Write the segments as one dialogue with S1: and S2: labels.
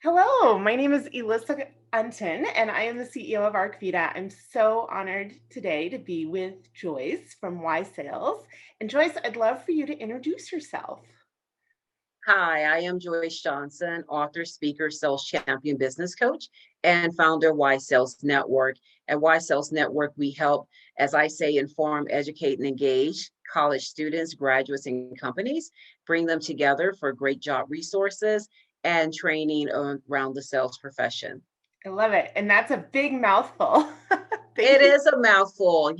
S1: Hello, my name is Elissa Unton, and I am the CEO of ArcVida. I'm so honored today to be with Joyce from Y Sales. And Joyce, I'd love for you to introduce yourself.
S2: Hi, I am Joyce Johnson, author, speaker, sales champion, business coach, and founder of Y Sales Network. At Y Sales Network, we help, as I say, inform, educate, and engage college students, graduates, and companies, bring them together for great job resources and training around the sales profession.
S1: I love it. And that's a big mouthful. Thank
S2: It
S1: you.
S2: is a mouthful,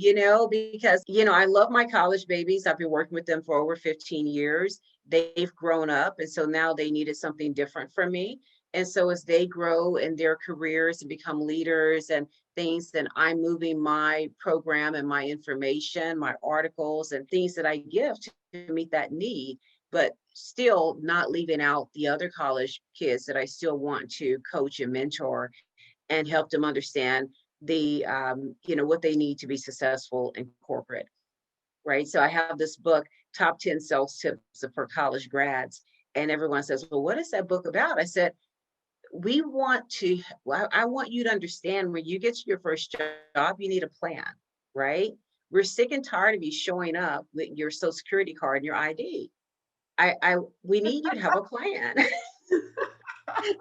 S2: because, I love my college babies. I've been working with them for over 15 years. They've grown up, and so now they needed something different from me. And so as they grow in their careers and become leaders and things, then I'm moving my program and my information, my articles and things that I give to meet that need, but still not leaving out the other college kids that I still want to coach and mentor and help them understand what they need to be successful in corporate, right? So I have this book, Top 10 Sales Tips for College Grads. And everyone says, well, what is that book about? I said, I want you to understand when you get to your first job, you need a plan, right? We're sick and tired of you showing up with your social security card and your ID. We need you to have a plan.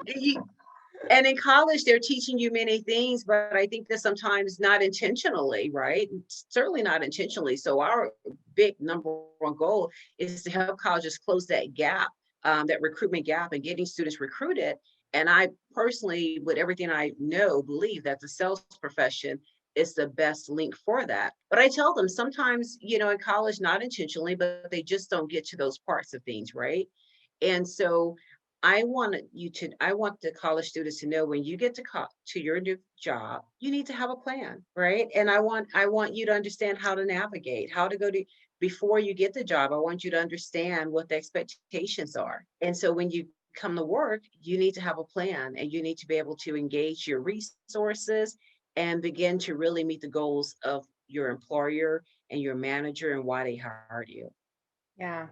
S2: You, And in college, they're teaching you many things, but I think that sometimes not intentionally, right? Certainly not intentionally. So our big number one goal is to help colleges close that gap, that recruitment gap, and getting students recruited. And I personally, with everything I know, believe that the sales profession is the best link for that. But I tell them sometimes, in college, not intentionally, but they just don't get to those parts of things, right? And so I want the college students to know when you get to your new job, you need to have a plan, right? And I want you to understand how to navigate, how to go to before you get the job. I want you to understand what the expectations are. And so when you come to work, you need to have a plan and you need to be able to engage your resources and begin to really meet the goals of your employer and your manager and why they hired you.
S1: Yeah.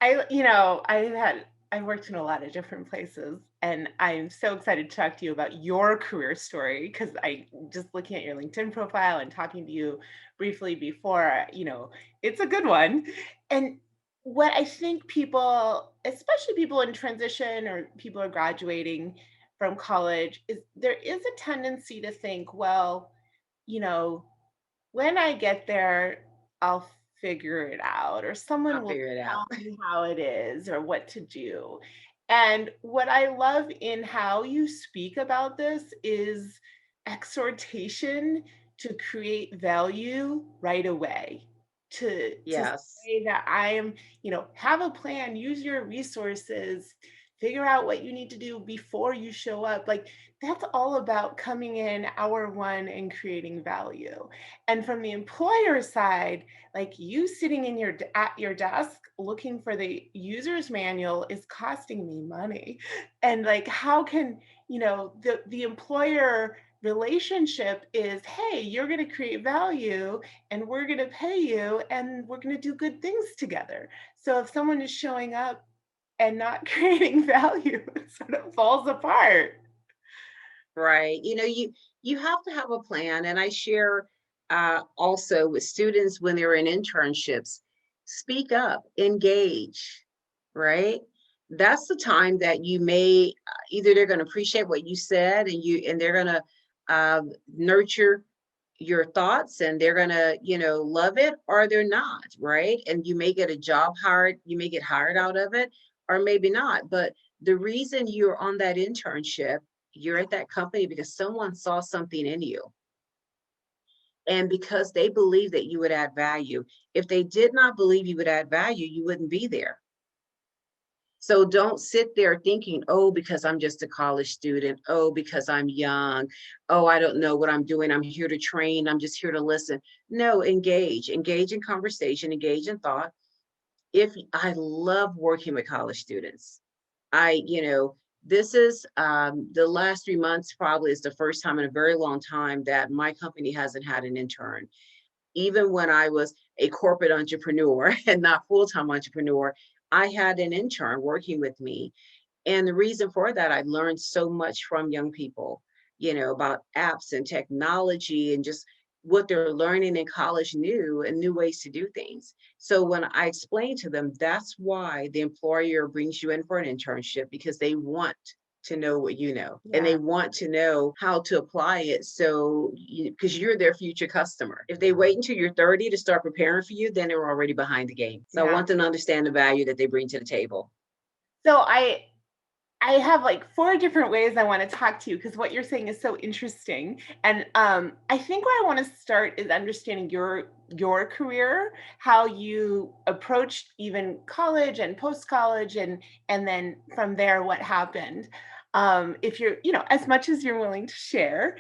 S1: I've worked in a lot of different places, and I'm so excited to talk to you about your career story because I just looking at your LinkedIn profile and talking to you briefly before, it's a good one. And what I think people, especially people in transition or people are graduating from college, is there is a tendency to think, well, you know, when I get there, I'll figure it out, or someone
S2: I'll
S1: will
S2: figure it out.
S1: tell me how it is or what to do. And what I love in how you speak about this is exhortation to create value right away. To
S2: Yes.
S1: say that I am, have a plan, use your resources, figure out what you need to do before you show up. Like that's all about coming in hour one and creating value. And from the employer side, like you sitting in at your desk looking for the user's manual is costing me money. And like how can, the employer relationship is, hey, you're going to create value and we're going to pay you and we're going to do good things together. So if someone is showing up and not creating value, it sort of falls apart.
S2: Right. You have to have a plan. And I share also with students when they're in internships, speak up, engage, right? That's the time that you may either they're going to appreciate what you said and they're going to nurture your thoughts and they're going to, love it or they're not, right? And you may get a job hired, you may get hired out of it or maybe not. But the reason you're on that internship, you're at that company because someone saw something in you and because they believe that you would add value. If they did not believe you would add value, you wouldn't be there. So don't sit there thinking, oh, because I'm just a college student. Oh, because I'm young. Oh, I don't know what I'm doing. I'm here to train. I'm just here to listen. No, engage in conversation, engage in thought. If I love working with college students, this is the last 3 months probably is the first time in a very long time that my company hasn't had an intern. Even when I was a corporate entrepreneur and not full-time entrepreneur, I had an intern working with me. And the reason for that, I've learned so much from young people, about apps and technology and just what they're learning in college new and new ways to do things. So when I explain to them, that's why the employer brings you in for an internship, because they want to know what you know and they
S1: Yeah.
S2: want to know how to apply it. So, because you're their future customer. If they wait until you're 30 to start preparing for you, then they're already behind the game. So I
S1: Yeah.
S2: want them to understand the value that they bring to the table.
S1: So I have like 4 different ways I wanna talk to you because what you're saying is so interesting, and, I think where I wanna start is understanding your career, how you approached even college and post-college, and then from there, what happened. If you're as much as you're willing to share.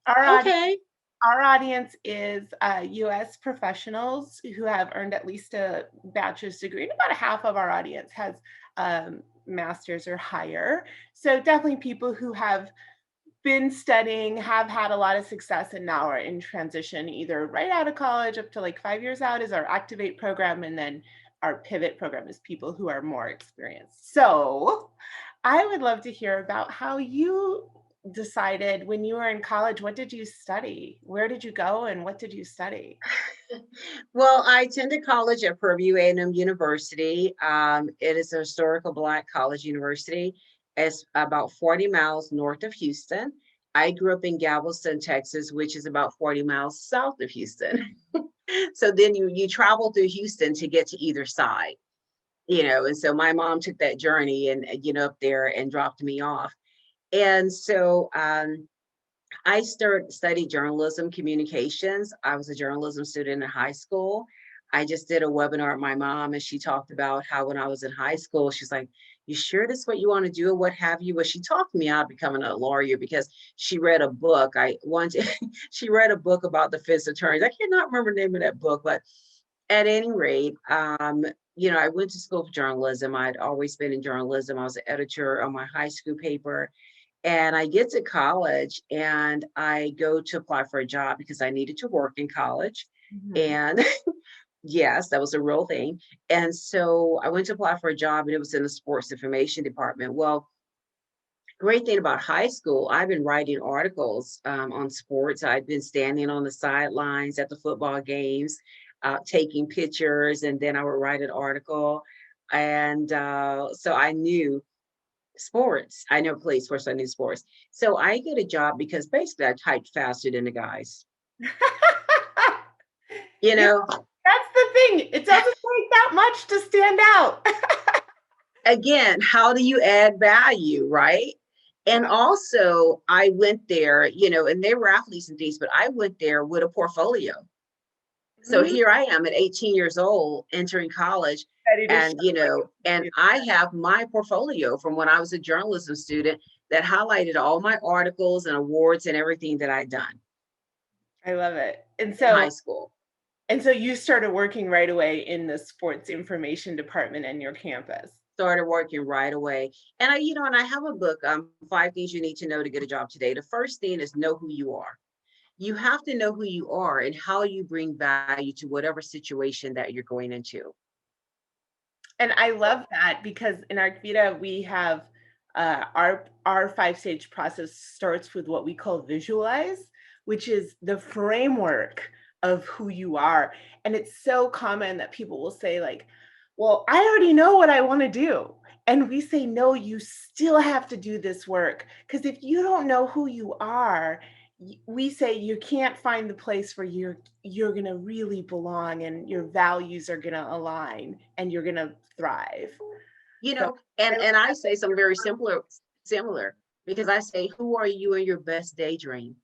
S1: Our audi
S2: Okay.
S1: our audience is, US professionals who have earned at least a bachelor's degree, and about a half of our audience has, master's or higher. So definitely people who have been studying, have had a lot of success, and now are in transition, either right out of college up to like 5 years out is our Activate program, and then our Pivot program is people who are more experienced. So I would love to hear about how you decided when you were in college, what did you study? Where did you go and what did you study?
S2: Well, I attended college at Purdue A&M University. It is a historical Black college university. It's about 40 miles north of Houston. I grew up in Galveston, Texas, which is about 40 miles south of Houston. So then you travel through Houston to get to either side, and so my mom took that journey and up there and dropped me off. And so I studied journalism communications. I was a journalism student in high school. I just did a webinar with my mom, and she talked about how when I was in high school, she's like, "You sure this is what you want to do, or what have you?" Well, she talked me out of becoming a lawyer because she read a book. I wanted, she read a book about the fence attorneys. I cannot remember the name of that book, but at any rate, I went to school for journalism. I'd always been in journalism. I was an editor on my high school paper, and I get to college and I go to apply for a job because I needed to work in college.
S1: Mhm.
S2: And yes, that was a real thing. And so I went to apply for a job, and it was in the sports information department. Well, great thing about high school, I've been writing articles on sports. I've been standing on the sidelines at the football games, taking pictures, and then I would write an article. And so I knew sports. I never played sports, so I knew sports. So I get a job because basically I typed faster than the guys. You
S1: Yeah,
S2: know,
S1: that's the thing. It doesn't take that much to stand out.
S2: again, how do you add value, right? And
S1: Yeah.
S2: also, I went there, and they were athletes and things, but I went there with a portfolio. So
S1: Mhm.
S2: here I am at 18 years old, entering college,
S1: Ready to show
S2: and
S1: what you can
S2: and
S1: do.
S2: I have my portfolio from when I was a journalism student that highlighted all my articles and awards and everything that I'd done
S1: I love it. And
S2: in high
S1: so
S2: school.
S1: you started working right away in the sports information department in your campus.
S2: Started working right away. And I have a book, 5 Things You Need to Know to Get a Job Today. The first thing is know who you are. You have to know who you are and how you bring value to whatever situation that you're going into.
S1: And I
S2: So,
S1: love that because in ArcVida, we have our 5-stage process starts with what we call visualize, which is the framework of who you are. And it's so common that people will say, like, well, I already know what I want to do. And we say, no, you still have to do this work. Because if you don't know who you are, we say you can't find the place where you're going to really belong and your values are going to align and you're going to thrive. So I
S2: and I say something very similar, because I say, who are you in your best daydream?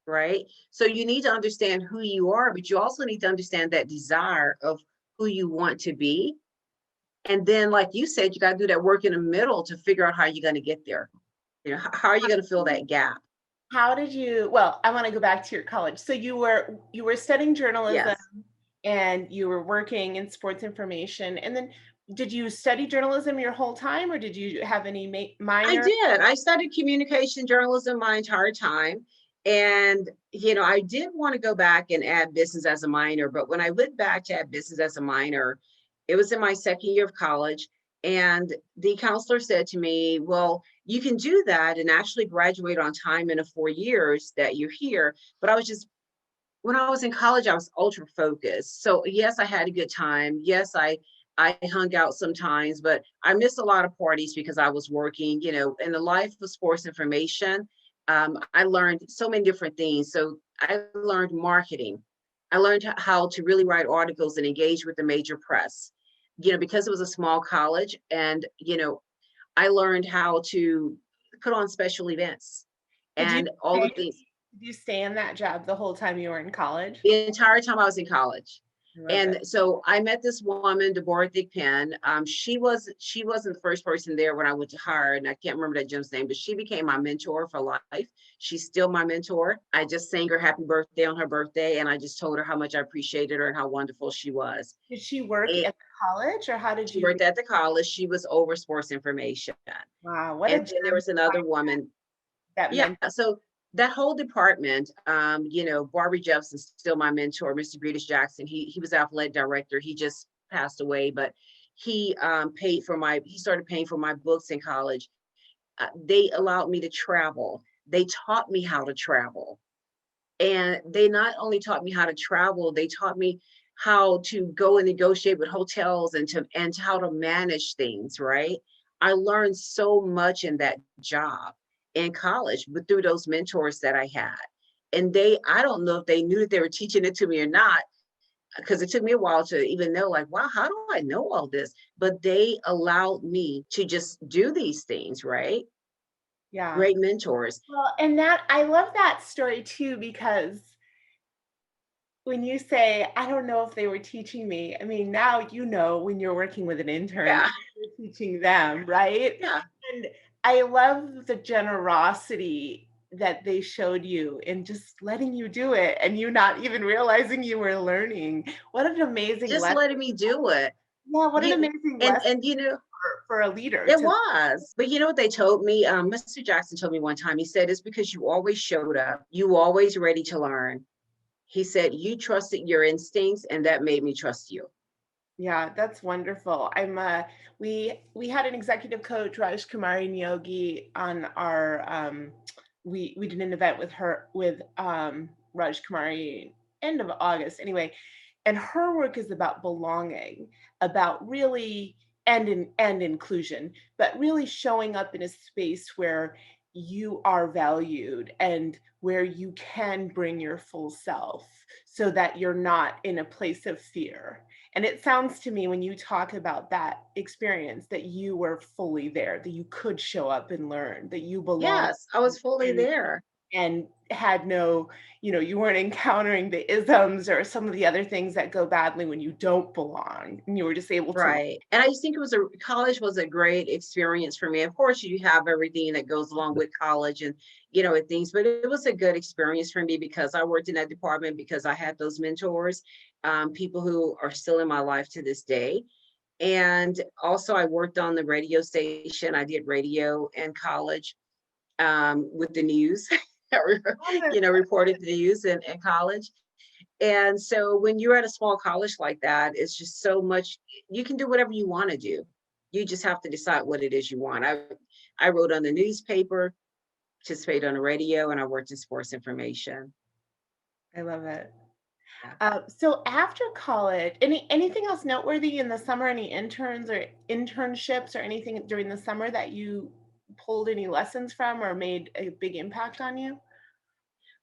S2: Right? So you need to understand who you are, but you also need to understand that desire of who you want to be. And then, like you said, you got to do that work in the middle to figure out how you're going to get there. How are you going to fill that gap?
S1: how did you, well, I want to go back to your college. So you were studying journalism
S2: Yes,
S1: and you were working in sports information. And then did you study journalism your whole time or did you have any
S2: I
S1: minor?
S2: did. I studied communication journalism my entire time. And, I did want to go back and add business as a minor. But when I went back to add business as a minor, it was in my second year of college. And the counselor said to me, well, you can do that and actually graduate on time in the 4 years that you're here. But I was just, when I was in college, I was ultra focused. So yes, I had a good time. Yes, I hung out sometimes, but I missed a lot of parties because I was working, in the life of sports information. I learned so many different things. So I learned marketing. I learned how to really write articles and engage with the major press, because it was a small college. And, I learned how to put on special events
S1: Did you
S2: and all
S1: stay
S2: the things.
S1: did you stay in that job the whole time you were in college?
S2: The entire time I was in college.
S1: I love
S2: And
S1: it.
S2: so I met this woman, Deborah Thigpen. She wasn't the first person there when I went to hire, and I can't remember that gym's name, but she became my mentor for life. She's still my mentor. I just sang her happy birthday on her birthday, and I just told her how much I appreciated her and how wonderful she was.
S1: Did she work
S2: And
S1: at the college, or how did
S2: she
S1: you
S2: worked at the college. She was over sports information.
S1: wow, what a
S2: And
S1: gem
S2: then there was
S1: to
S2: another
S1: find
S2: woman.
S1: that
S2: Yeah,
S1: mentor.
S2: so that whole department, Barbie Jeffson's still my mentor, Mr. Greedish Jackson. He was athletic director. He just passed away, but he started paying for my books in college. They allowed me to travel. They taught me how to travel. And they not only taught me how to travel, they taught me how to go and negotiate with hotels and how to manage things, right? I learned so much in that job in college, but through those mentors that I had. And I don't know if they knew that they were teaching it to me or not, because it took me a while to even know, like, wow, how do I know all this? But they allowed me to just do these things, right?
S1: Yeah.
S2: Great mentors.
S1: Well, and that I love that story too because when you say, "I don't know if they were teaching me," I mean, now you know when you're working with an intern,
S2: Yeah.
S1: you're teaching them, right?
S2: Yeah.
S1: And I love the generosity that they showed you in just letting you do it and you not even realizing you were learning. What an amazing
S2: Just
S1: lesson.
S2: letting me do it.
S1: Yeah, what an
S2: You
S1: amazing
S2: and
S1: lesson
S2: and
S1: for a leader
S2: it
S1: to
S2: was. But you know what they told me? Mr. Jackson told me one time, he said, it's because you always showed up. You always ready to learn. He said, you trusted your instincts, and that made me trust you.
S1: yeah, that's wonderful. We had an executive coach, Raj Kumari Nyogi, on our we did an event with her with Raj Kumari end of August anyway, and her work is about belonging, about really and inclusion, but really showing up in a space where you are valued and where you can bring your full self so that you're not in a place of fear. And it sounds to me when you talk about that experience that you were fully there, that you could show up and learn, that you belong
S2: Yes, I was fully
S1: and
S2: there.
S1: had no, you weren't encountering the isms or some of the other things that go badly when you don't belong. And you were just able to learn.
S2: Right. And I just think college was a great experience for me. Of course, you have everything that goes along with college and things, but it was a good experience for me because I worked in that department because I had those mentors, people who are still in my life to this day. And also I worked on the radio station. I did radio in college, with the news, reported the news in college. And so when you're at a small college like that, it's just so much, you can do whatever you want to do. You just have to decide what it is you want. I wrote on the newspaper, participated on the radio, and I worked in sports information.
S1: I love it.
S2: Yeah.
S1: So after college, anything else noteworthy in the summer? Any interns or internships or anything during the summer that you pulled any lessons from or made a big impact on you?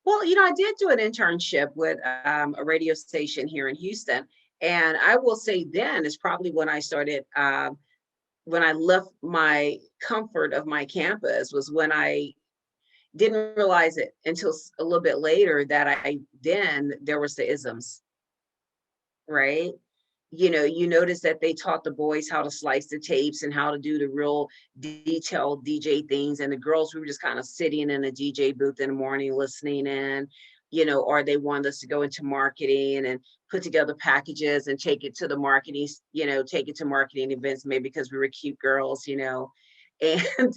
S2: Well, I did do an internship with a radio station here in Houston. And I will say then is probably when I started, when I left my comfort of my campus, was when I didn't realize it until a little bit later that then there was the isms, right? You notice that they taught the boys how to slice the tapes and how to do the real detailed DJ things. And the girls, we were just kind of sitting in a DJ booth in the morning, listening in, or they wanted us to go into marketing and put together packages and take it to the marketing, take it to marketing events, maybe because we were cute girls. And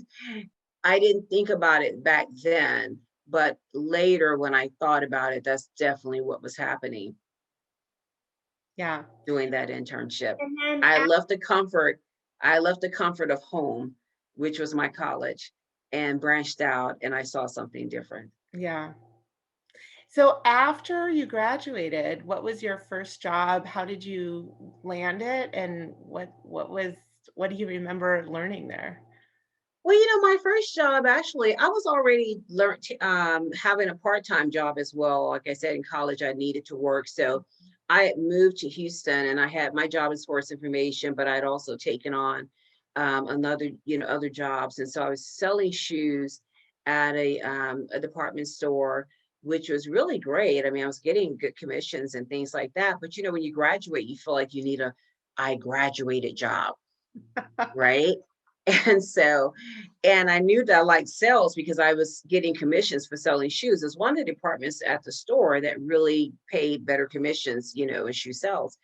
S2: I didn't think about it back then, but later when I thought about it, that's definitely what was happening
S1: Yeah.
S2: doing that internship.
S1: And then
S2: I left the comfort. I left the comfort of home, which was my college, and branched out, and I saw something different.
S1: Yeah. So after you graduated, what was your first job? How did you land it? And what do you remember learning there?
S2: Well, my first job, actually, I was already having a part-time job as well. Like I said, in college, I needed to work. So I had moved to Houston, and I had my job in sports information, but I'd also taken on other jobs. And so I was selling shoes at a department store, which was really great. I mean, I was getting good commissions and things like that. But when you graduate, you feel like you need a I graduated job, right? And so, and I knew that I liked sales because I was getting commissions for selling shoes. It's one of the departments at the store that really paid better commissions, in shoe sales.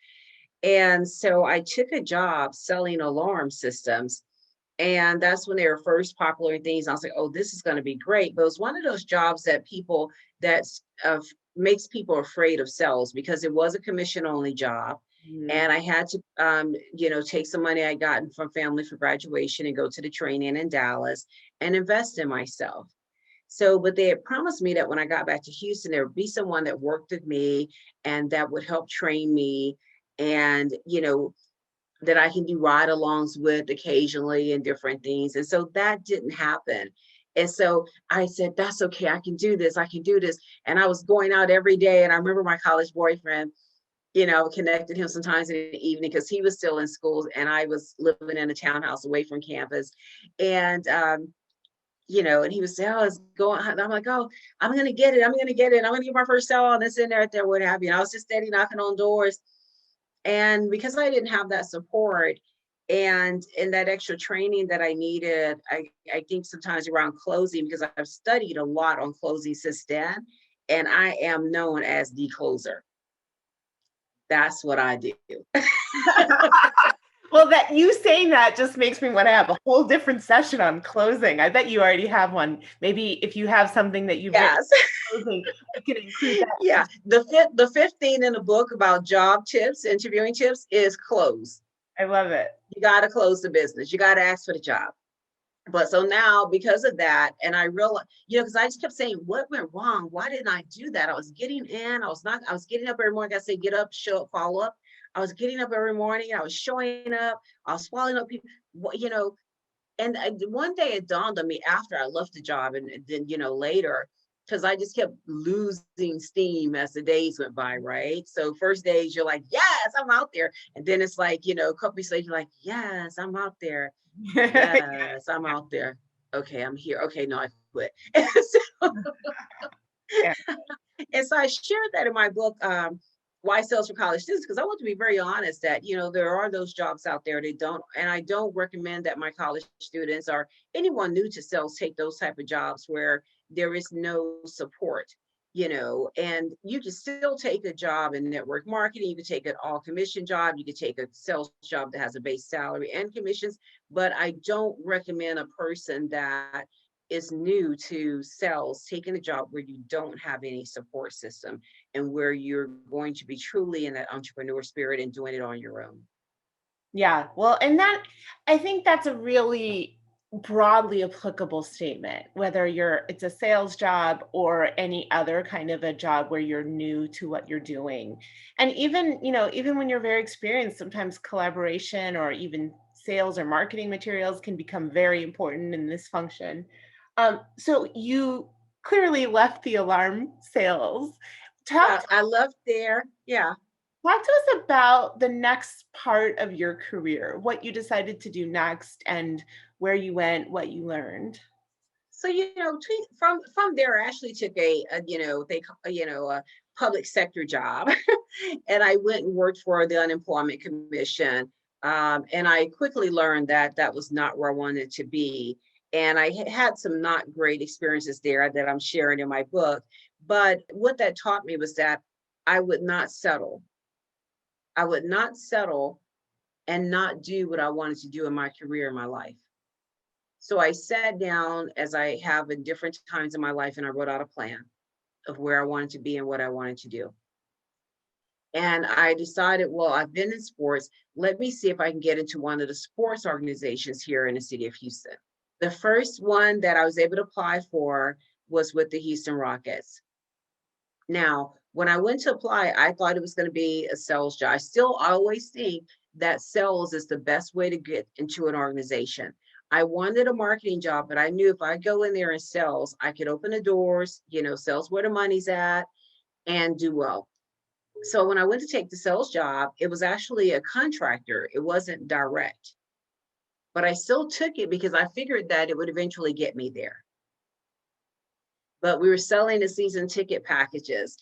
S2: And so I took a job selling alarm systems. And that's when they were first popular and things. I was like, oh, this is going to be great. But it was one of those jobs that's makes people afraid of sales because it was a commission only job.
S1: Mhm.
S2: And I had to, take some money I gotten from family for graduation and go to the training in Dallas and invest in myself. So, but they had promised me that when I got back to Houston, there would be someone that worked with me and that would help train me. And, that I can do ride-alongs with occasionally and different things. And so that didn't happen. And so I said, that's okay. I can do this. I can do this. And I was going out every day. And I remember my college boyfriend, connected him sometimes in the evening because he was still in school and I was living in a townhouse away from campus. And, and he would say, oh, it's going. I'm like, oh, I'm going to get it. I'm going to get it. I'm going to get my first sale on this and there, what have you. And I was just steady knocking on doors. And because I didn't have that support and that extra training that I needed, I think sometimes around closing, because I've studied a lot on closing since then, and I am known as the closer. That's what I do.
S1: Well, that you saying that just makes me want to have a whole different session on closing. I bet you already have one. Maybe if you have something that you've written
S2: Yes.
S1: on closing, we can include that.
S2: Yeah. The 15 in the book about job tips, interviewing tips is close.
S1: I love it.
S2: You got to close the business. You got to ask for the job. But so now because of that, and I realized, because I just kept saying, what went wrong? Why didn't I do that? I was getting in, I was getting up every morning. I say, get up, show up, follow up. I was getting up every morning. I was showing up. I was following up people, and one day it dawned on me after I left the job and then, later, because I just kept losing steam as the days went by, right? So first days you're like, yes, I'm out there. And then it's like, a couple weeks later, you're like, yes, I'm out there. Yes, I'm out there. Okay, I'm here. Okay, no, I quit.
S1: Yeah.
S2: And so I shared that in my book, Why Sales for College Students, because I want to be very honest that, there are those jobs out there. And I don't recommend that my college students or anyone new to sales take those type of jobs where there is no support, and you can still take a job in network marketing. You can take an all commission job. You can take a sales job that has a base salary and commissions. But I don't recommend a person that is new to sales taking a job where you don't have any support system and where you're going to be truly in that entrepreneur spirit and doing it on your own.
S1: Yeah, well, and that I think that's a really broadly applicable statement, whether it's a sales job or any other kind of a job where you're new to what you're doing. And even, even when you're very experienced, sometimes collaboration or even sales or marketing materials can become very important in this function. So you clearly left the alarm sales. Talk
S2: Yeah, I love there. Yeah.
S1: Talk to us about the next part of your career, what you decided to do next and where you went, what you learned.
S2: So, from there, I actually took a public sector job, and I went and worked for the unemployment commission. And I quickly learned that that was not where I wanted to be. And I had some not great experiences there that I'm sharing in my book. But what that taught me was that I would not settle. I would not settle and not do what I wanted to do in my career, in my life. So I sat down as I have in different times in my life and I wrote out a plan of where I wanted to be and what I wanted to do. And I decided, well, I've been in sports. Let me see if I can get into one of the sports organizations here in the city of Houston. The first one that I was able to apply for was with the Houston Rockets. Now, when I went to apply, I thought it was going to be a sales job. I still always think that sales is the best way to get into an organization. I wanted a marketing job, but I knew if I go in there in sales, I could open the doors, sales where the money's at and do well. So when I went to take the sales job, it was actually a contractor. It wasn't direct, but I still took it because I figured that it would eventually get me there. But we were selling the season ticket packages.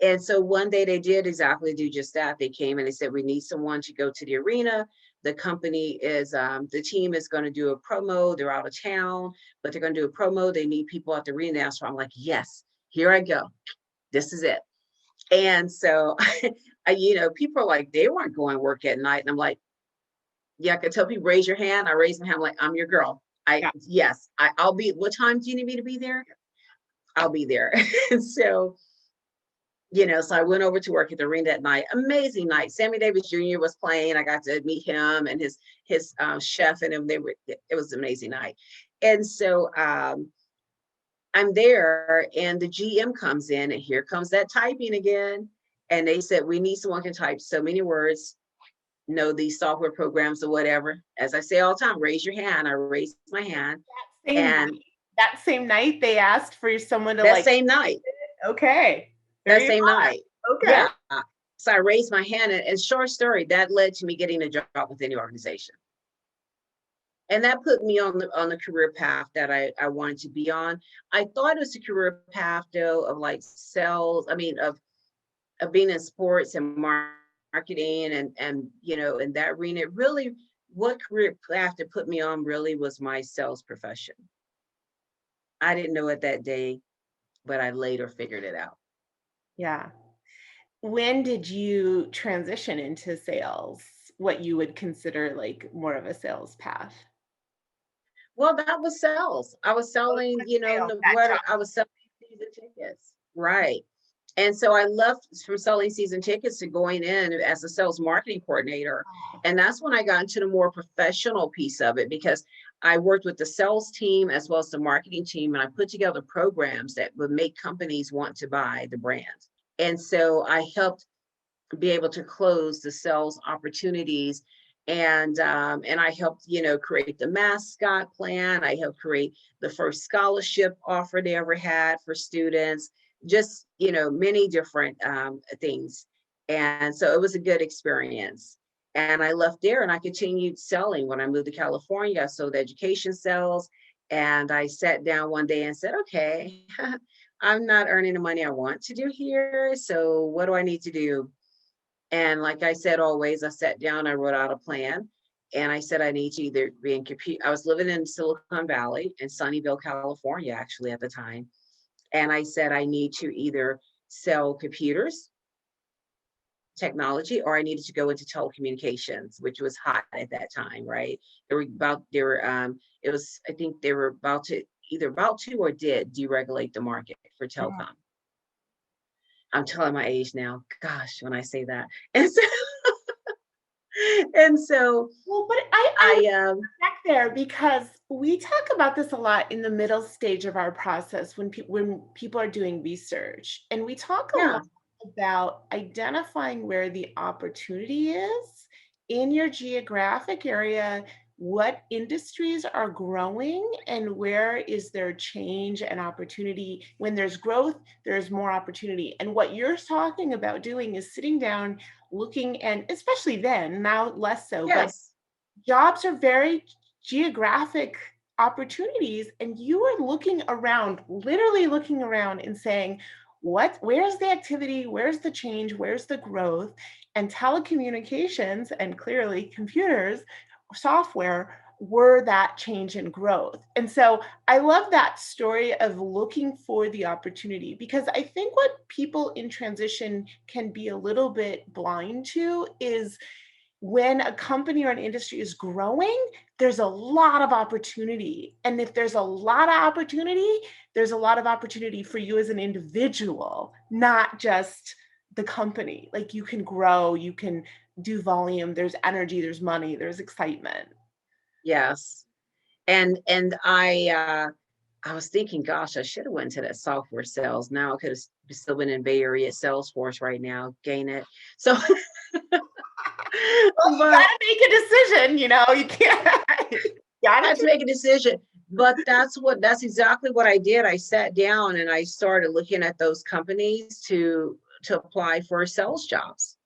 S2: And so one day they did exactly do just that. They came and they said, we need someone to go to the arena. The company is, the team is going to do a promo. They're out of town, but they're going to do a promo. They need people at the arena. So I'm like, yes, here I go. This is it. And so, people are like, they weren't going to work at night. And I'm like, yeah, I could tell people, raise your hand. I raise my hand, I'm like, I'm your girl.
S1: Yeah.
S2: Yes, I'll be, what time do you need me to be there? I'll be there. And so, so I went over to work at the arena that night. Amazing night. Sammy Davis Jr. was playing. I got to meet him and his chef and him. It was an amazing night. And so I'm there and the GM comes in and here comes that typing again. And they said, we need someone who can type so many words, know these software programs or whatever. As I say all the time, raise your hand. I raised my hand.
S1: Same
S2: And
S1: night, that same night they asked for someone to
S2: that
S1: like,
S2: same night,
S1: okay, there
S2: that
S1: you
S2: same night,
S1: are. Okay.
S2: yeah. So I raised my hand and short story, that led to me getting a job within the organization. And that put me on the career path that I wanted to be on. I thought it was a career path though of like sales, of being in sports and marketing and in that arena. Really, what career path to put me on really was my sales profession. I didn't know it that day, but I later figured it out.
S1: Yeah. When did you transition into sales? What you would consider like more of a sales path?
S2: Well, that was sales. I was
S1: Oh, it
S2: selling,
S1: was sales, that
S2: what
S1: job.
S2: I was selling season tickets. Right. And so I left from selling season tickets to going in as a sales marketing coordinator. And that's when I got into the more professional piece of it because I worked with the sales team as well as the marketing team. And I put together programs that would make companies want to buy the brand. And so I helped be able to close the sales opportunities. And I helped, create the mascot plan. I helped create the first scholarship offer they ever had for students, just, many different things. And so it was a good experience. And I left there and I continued selling. When I moved to California, I sold education sales. And I sat down one day and said, okay, I'm not earning the money I want to do here. So what do I need to do? And like I said, always, I sat down, I wrote out a plan. And I said, I need to either be in compute. I was living in Silicon Valley in Sunnyvale, California, actually, at the time. And I said, I need to either sell computers, technology, or I needed to go into telecommunications, which was hot at that time, right? It was, I think they were about to either about to or did deregulate the market for
S1: Yeah.
S2: telecom. I'm telling my age now. Gosh, when I say that. And so and so
S1: Well, but I
S2: I
S1: back there because we talk about this a lot in the middle stage of our process when people are doing research, and we talk a
S2: yeah,
S1: lot about identifying where the opportunity is in your geographic area, what industries are growing, and where is there change and opportunity. When there's growth, there's more opportunity. And what you're talking about doing is sitting down, looking, and especially then, now less so, but
S2: yes,
S1: jobs are very geographic opportunities, and you are looking around, literally looking around and saying, where's the activity, where's the change, where's the growth? And telecommunications and clearly computers, software were that change and growth. And so I love that story of looking for the opportunity, because I think what people in transition can be a little bit blind to is when a company or an industry is growing, there's a lot of opportunity. And if there's a lot of opportunity, there's a lot of opportunity for you as an individual, not just the company. Like you can grow, you can do volume, there's energy, there's money, there's excitement.
S2: Yes. And I was thinking, gosh, I should have went to that software sales. Now I could have still been in Bay Area Salesforce right now, gain it. So,
S1: Well, you
S2: but
S1: gotta make a decision, you can't. You
S2: I
S1: gotta
S2: had to make a decision. But that's exactly what I did. I sat down and I started looking at those companies to apply for sales jobs.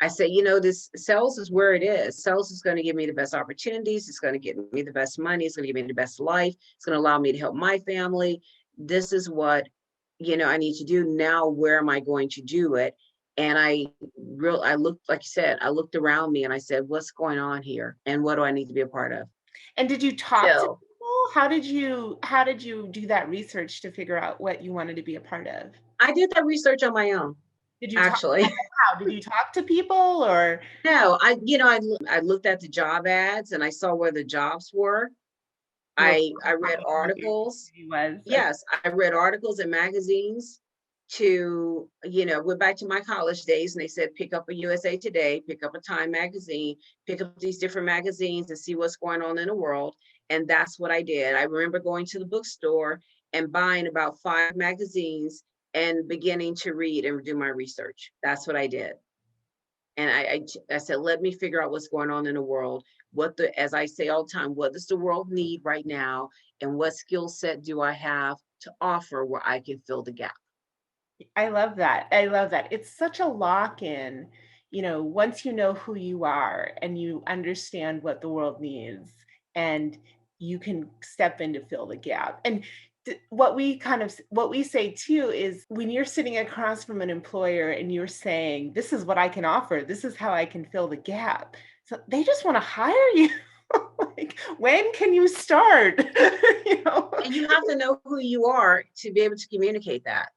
S2: I say, this sales is where it is. Sales is going to give me the best opportunities. It's going to give me the best money. It's going to give me the best life. It's going to allow me to help my family. This is what, I need to do now. Where am I going to do it? And I looked, like you said, I looked around me and I said, what's going on here? And what do I need to be a part of?
S1: And did you talk to
S2: So
S1: people? How did you do that research to figure out what you wanted to be a part of?
S2: I did that research on my own,
S1: Did you talk
S2: actually.
S1: how? Did you talk to people or
S2: No, I looked at the job ads and I saw where the jobs were.
S1: you were
S2: I read
S1: finding what your
S2: articles.
S1: community was? Okay.
S2: Yes, I read articles and magazines to, went back to my college days and they said, pick up a USA Today, pick up a Time magazine, pick up these different magazines and see what's going on in the world. And that's what I did. I remember going to the bookstore and buying about 5 magazines and beginning to read and do my research. That's what I did. And I said, let me figure out what's going on in the world. As I say all the time, what does the world need right now? And what skill set do I have to offer where I can fill the gap?
S1: I love that. I love that. It's such a lock-in, once you know who you are and you understand what the world needs, and you can step in to fill the gap. And what we say too is when you're sitting across from an employer and you're saying, "This is what I can offer. This is how I can fill the gap." So they just want to hire you. Like, when can you start? You know?
S2: And you have to know who you are to be able to communicate that.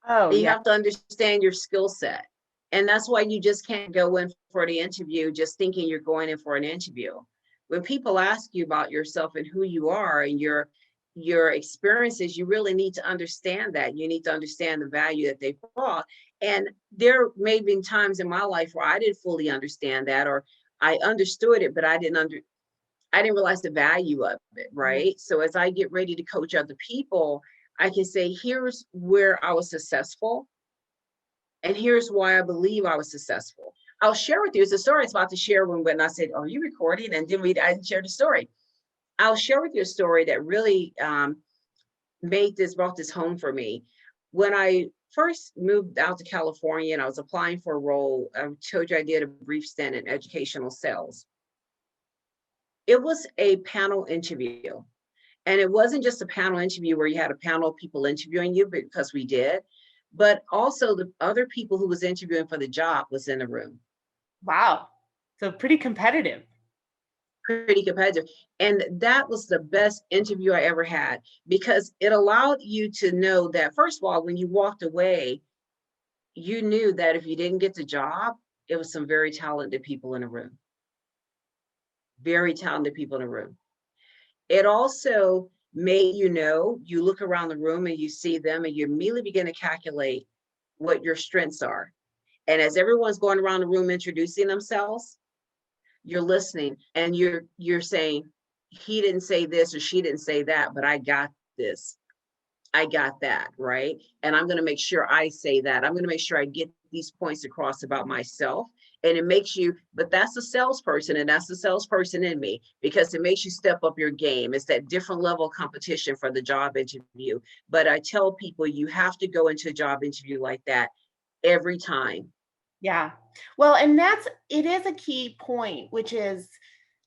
S1: Oh,
S2: And you
S1: yeah.
S2: have to understand your skill set. And that's why you just can't go in for the interview just thinking you're going in for an interview. When people ask you about yourself and who you are and your experiences, you really need to understand that. You need to understand the value that they brought. And there may have been times in my life where I didn't fully understand that, or I understood it, but I didn't realize the value of it, right? So as I get ready to coach other people, I can say, here's where I was successful, and here's why I believe I was successful. I'll share with you. It's a story I was about to share when I said, "Are you recording?" And then I didn't share the story. I'll share with you a story that really brought this home for me. When I first moved out to California and I was applying for a role, I told you I did a brief stint in educational sales. It was a panel interview. And it wasn't just a panel interview where you had a panel of people interviewing you, because we did, but also the other people who was interviewing for the job was in the room.
S1: Wow. So pretty competitive.
S2: Pretty competitive. And that was the best interview I ever had, because it allowed you to know that, first of all, when you walked away, you knew that if you didn't get the job, it was some very talented people in the room, very talented people in the room. It also made you look around the room and you see them and you immediately begin to calculate what your strengths are. And as everyone's going around the room introducing themselves, you're listening and you're saying, he didn't say this or she didn't say that, but I got this. I got that, right? And I'm going to make sure I say that. I'm going to make sure I get these points across about myself. And it makes you, but that's a salesperson, and that's the salesperson in me, because it makes you step up your game. It's that different level of competition for the job interview. But I tell people, you have to go into a job interview like that every time.
S1: Yeah. Well, and it is a key point, which is,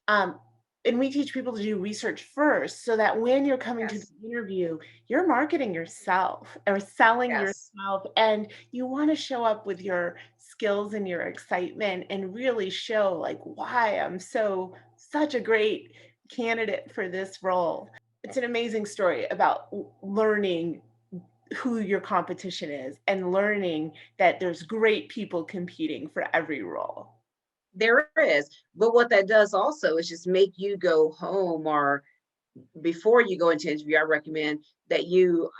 S1: um, and we teach people to do research first so that when you're coming to the
S2: Yes,
S1: interview, you're marketing yourself or selling
S2: yes.
S1: yourself, and you want to show up with your skills and your excitement and really show like why I'm such a great candidate for this role. It's an amazing story about learning who your competition is and learning that there's great people competing for every role.
S2: There is. But what that does also is just make you go home, or before you go into interview, I recommend that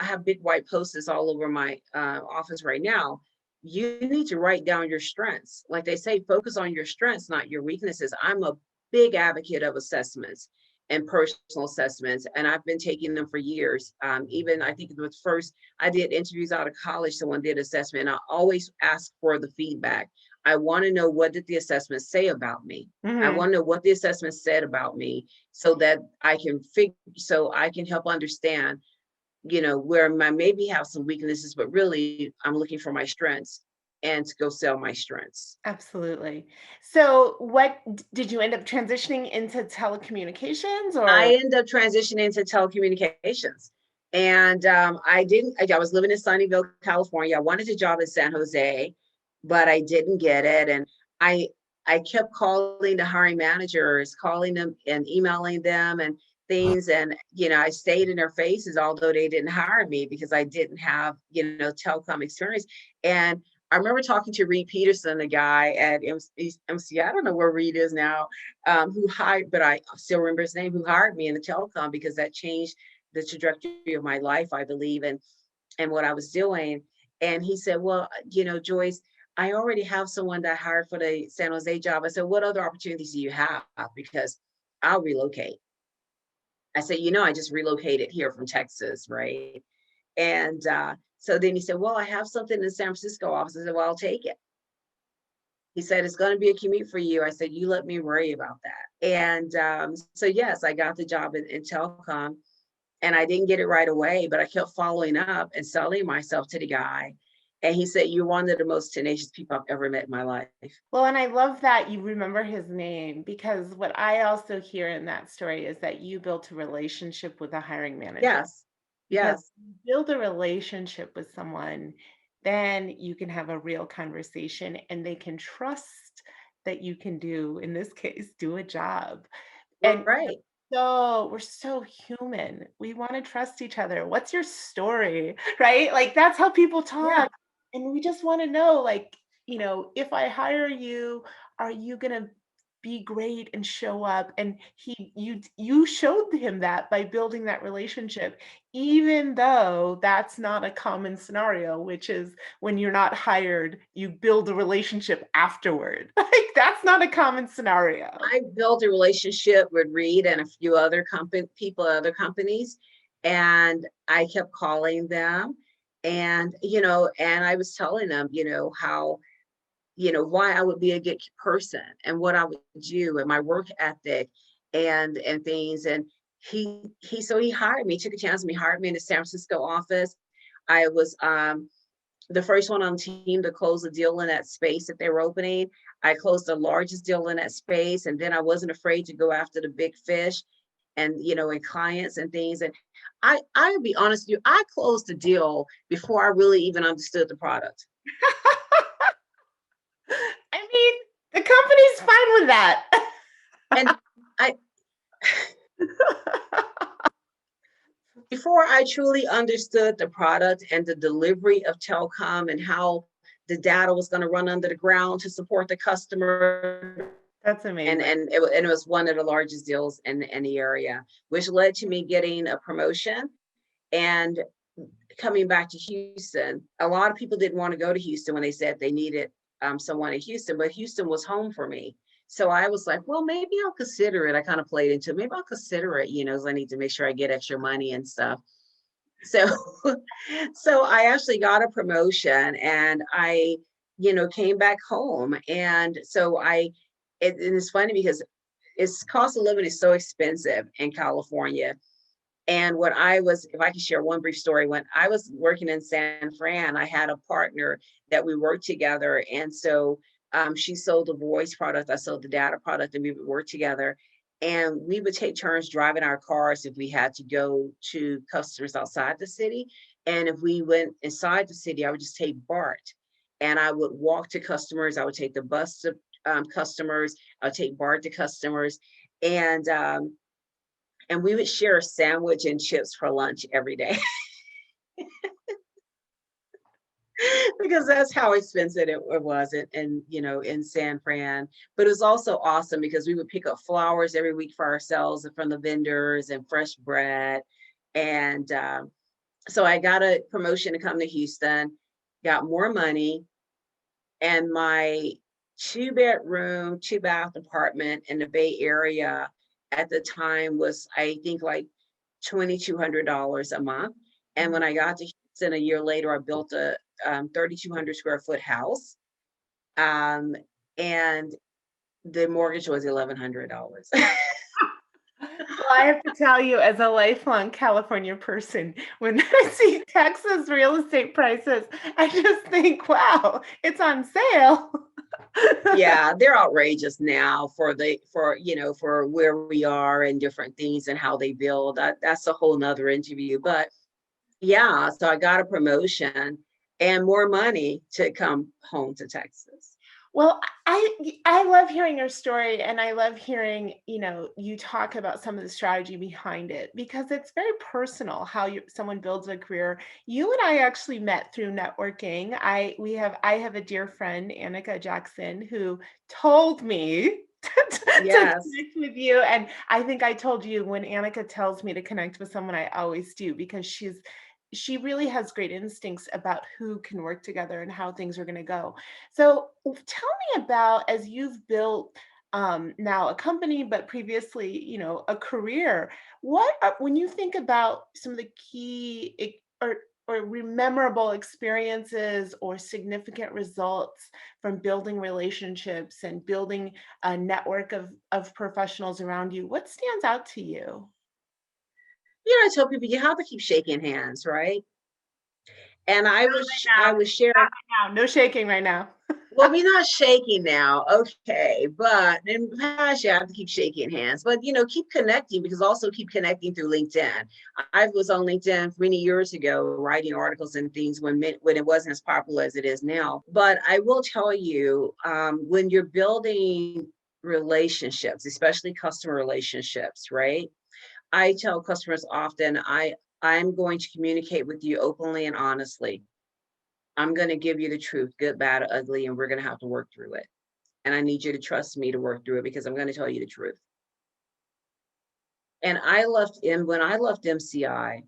S2: I have big white posters all over my office right now. you need to write down your strengths. Like they say, focus on your strengths, not your weaknesses. I'm a big advocate of assessments and personal assessments, and I've been taking them for years. Even I think it was first I did interviews out of college. Someone did assessment, and I always ask for the feedback. I want to know, what did the assessment say about me? I
S1: Mhm.
S2: want to know what the assessment said about me, so that so I can help understand, where I maybe have some weaknesses, but really I'm looking for my strengths and to go sell my strengths.
S1: Absolutely. So, did you end up transitioning into telecommunications or?
S2: I ended up transitioning into telecommunications. And I was living in Sunnyvale, California. I wanted a job in San Jose, but I didn't get it. And I I kept calling the hiring managers, calling them and emailing them and things. And, I stayed in their faces, although they didn't hire me because I didn't have, telecom experience. And I remember talking to Reed Peterson, the guy at MC. I don't know where Reed is now, who hired, but I still remember his name, who hired me in the telecom because that changed the trajectory of my life, I believe, and what I was doing. And he said, "Well, Joyce, I already have someone that I hired for the San Jose job." I said, "What other opportunities do you have? Because I'll relocate." I said, "I just relocated here from Texas, right?" And so then he said, "Well, I have something in the San Francisco office." I said, "Well, I'll take it." He said, "It's going to be a commute for you." I said, "You let me worry about that." And so, yes, I got the job in telecom, and I didn't get it right away, but I kept following up and selling myself to the guy. And he said, "You're one of the most tenacious people I've ever met in my life."
S1: Well, and I love that you remember his name because what I also hear in that story is that you built a relationship with a hiring manager.
S2: Yes,
S1: Because
S2: yes,
S1: you build a relationship with someone, then you can have a real conversation and they can trust that you can do, in this case, do a job. And
S2: right.
S1: we're so human. We want to trust each other. What's your story? Right? Like that's how people
S2: Yeah,
S1: talk. And we just want to know, like, if I hire you, are you gonna be great and show up? And you showed him that by building that relationship, even though that's not a common scenario, which is when you're not hired, you build a relationship afterward. Like that's not a common scenario.
S2: I built a relationship with Reed and a few other people, other companies, and I kept calling them. And, and I was telling them, how, why I would be a good person and what I would do and my work ethic and things. And so he hired me, took a chance on me, hired me in the San Francisco office. I was the first one on the team to close the deal in that space that they were opening. I closed the largest deal in that space, and then I wasn't afraid to go after the big fish and, and clients and things. And I'll be honest with you, I closed the deal before I really even understood the product.
S1: I mean, the company's fine with that.
S2: And I before I truly understood the product and the delivery of telecom and how the data was going to run under the ground to support the customer.
S1: That's
S2: And
S1: amazing.
S2: it was one of the largest deals in the area, which led to me getting a promotion and coming back to Houston. A lot of people didn't want to go to Houston when they said they needed someone in Houston, but Houston was home for me. So I was like, well, maybe I'll consider it. I kind of played into maybe I'll consider it, as I need to make sure I get extra money and stuff. So so I actually got a promotion and I, came back home. And so and it's funny because it's cost of living is so expensive in California. And if I could share one brief story, when I was working in San Fran, I had a partner that we worked together. And so she sold the voice product, I sold the data product, and we would work together. And we would take turns driving our cars if we had to go to customers outside the city. And if we went inside the city, I would just take BART and I would walk to customers. I would take the bus to customers. I would take BART to customers. And and we would share a sandwich and chips for lunch every day because that's how expensive it was in San Fran. But it was also awesome because we would pick up flowers every week for ourselves and from the vendors and fresh bread. And so I got a promotion to come to Houston, got more money, And my 2-bedroom, 2-bath apartment in the Bay Area at the time was, I think, like $2,200 a month. And when I got to Houston a year later, I built a 3,200 square foot house. Um, and the mortgage was $1,100.
S1: Well, I have to tell you, as a lifelong California person, when I see Texas real estate prices, I just think, wow, it's on sale.
S2: Yeah, they're outrageous now for where we are and different things and how they build. That's a whole nother interview. But yeah, so I got a promotion and more money to come home to Texas.
S1: Well, I love hearing your story, and I love hearing, you talk about some of the strategy behind it because it's very personal how someone builds a career. You and I actually met through networking. I have a dear friend, Annika Jackson, who told me to
S2: Yes.
S1: connect with you. And I think I told you, when Annika tells me to connect with someone, I always do, because she really has great instincts about who can work together and how things are going to go. So tell me about, as you've built now a company, but previously, a career. When you think about some of the key or memorable experiences or significant results from building relationships and building a network of professionals around you, what stands out to you?
S2: I tell people you have to keep shaking hands, right? And I
S1: Now,
S2: was sharing.
S1: no shaking right now.
S2: Well, we're not shaking now, okay, but in the past, you have to keep shaking hands, but, keep connecting, because also keep connecting through LinkedIn. I was on LinkedIn many years ago, writing articles and things when it wasn't as popular as it is now. But I will tell you, when you're building relationships, especially customer relationships, right? I tell customers often, I'm going to communicate with you openly and honestly. I'm going to give you the truth, good, bad, ugly, and we're going to have to work through it. And I need you to trust me to work through it, because I'm going to tell you the truth. And when I left MCI,